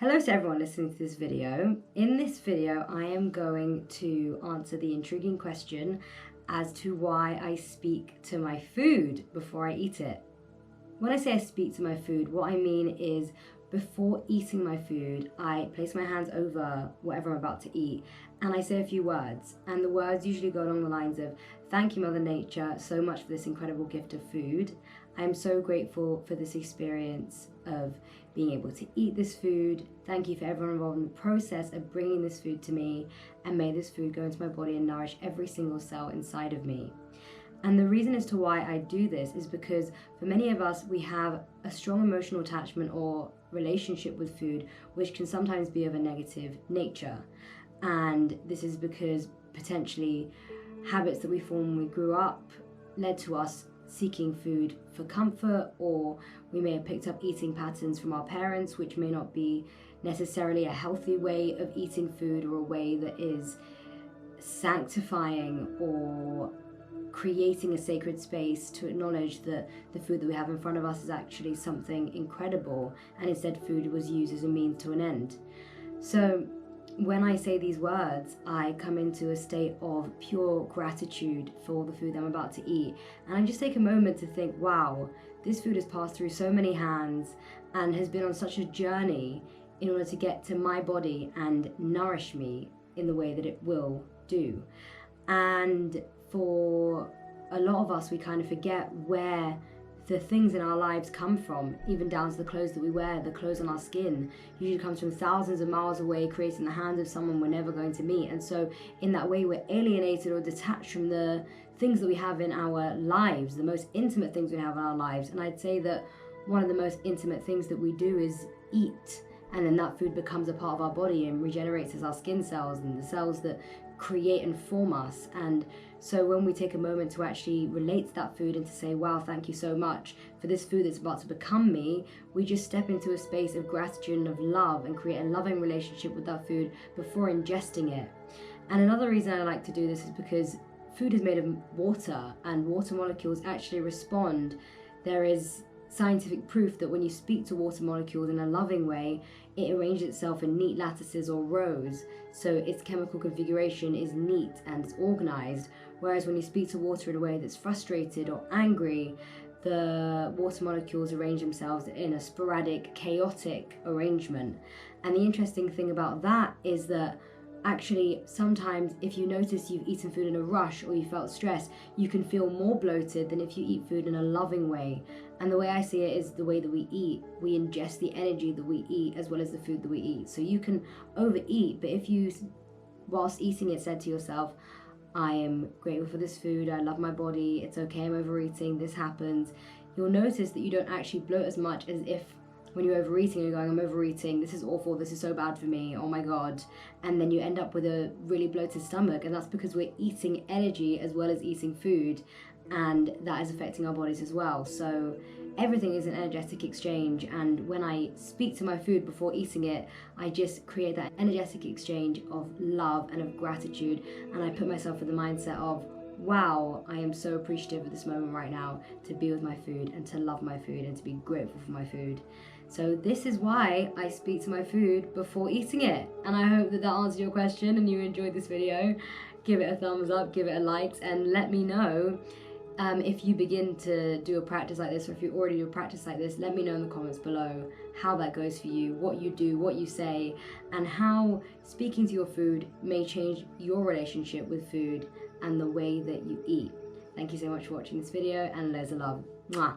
Hello to everyone listening to this video. In this video, I am going to answer the intriguing question as to why I speak to my food before I eat it. When I say I speak to my food, what I mean is before eating my food, I place my hands over whatever I'm about to eat and I say a few words. And the words usually go along the lines of, "Thank you, Mother Nature, so much for this incredible gift of food. I'm so grateful for this experience of being able to eat this food. Thank you for everyone involved in the process of bringing this food to me, and may this food go into my body and nourish every single cell inside of me." And the reason as to why I do this is because for many of us, we have a strong emotional attachment or relationship with food, which can sometimes be of a negative nature. And this is because potentially habits that we formed when we grew up led to us seeking food for comfort, or we may have picked up eating patterns from our parents, which may not be necessarily a healthy way of eating food or a way that is sanctifying or creating a sacred space to acknowledge that the food that we have in front of us is actually something incredible, and instead food was used as a means to an end. So when I say these words, I come into a state of pure gratitude for the food I'm about to eat. And I just take a moment to think, wow, this food has passed through so many hands and has been on such a journey in order to get to my body and nourish me in the way that it will do. And for a lot of us, we kind of forget where the things in our lives come from, even down to the clothes that we wear. The clothes on our skin usually comes from thousands of miles away, created in the hands of someone we're never going to meet. And so in that way, we're alienated or detached from the things that we have in our lives, the most intimate things we have in our lives. And I'd say that one of the most intimate things that we do is eat. And then that food becomes a part of our body and regenerates as our skin cells and the cells that create and form us. And so when we take a moment to actually relate to that food and to say, wow, thank you so much for this food that's about to become me, we just step into a space of gratitude and of love and create a loving relationship with that food before ingesting it. And another reason I like to do this is because food is made of water, and water molecules actually respond. There is scientific proof that when you speak to water molecules in a loving way, it arranges itself in neat lattices or rows, so its chemical configuration is neat and it's organized. Whereas when you speak to water in a way that's frustrated or angry, the water molecules arrange themselves in a sporadic, chaotic arrangement. And the interesting thing about that is that actually, sometimes if you notice you've eaten food in a rush or you felt stressed, you can feel more bloated than if you eat food in a loving way. And the way I see it is the way that we eat. We ingest the energy that we eat as well as the food that we eat. So you can overeat, but if you, whilst eating it, said to yourself, I am grateful for this food, I love my body, it's okay, I'm overeating, this happens, you'll notice that you don't actually bloat as much as if when you're overeating, you're going, I'm overeating, this is awful, this is so bad for me, oh my God. And then you end up with a really bloated stomach, and that's because we're eating energy as well as eating food, and that is affecting our bodies as well. So everything is an energetic exchange, and when I speak to my food before eating it, I just create that energetic exchange of love and of gratitude, and I put myself in the mindset of, wow, I am so appreciative of this moment right now to be with my food and to love my food and to be grateful for my food. So this is why I speak to my food before eating it. And I hope that answered your question and you enjoyed this video. Give it a thumbs up, give it a like, and let me know if you begin to do a practice like this, or if you already do a practice like this. Let me know in the comments below how that goes for you, what you do, what you say, and how speaking to your food may change your relationship with food and the way that you eat. Thank you so much for watching this video, and loads of love. Mwah.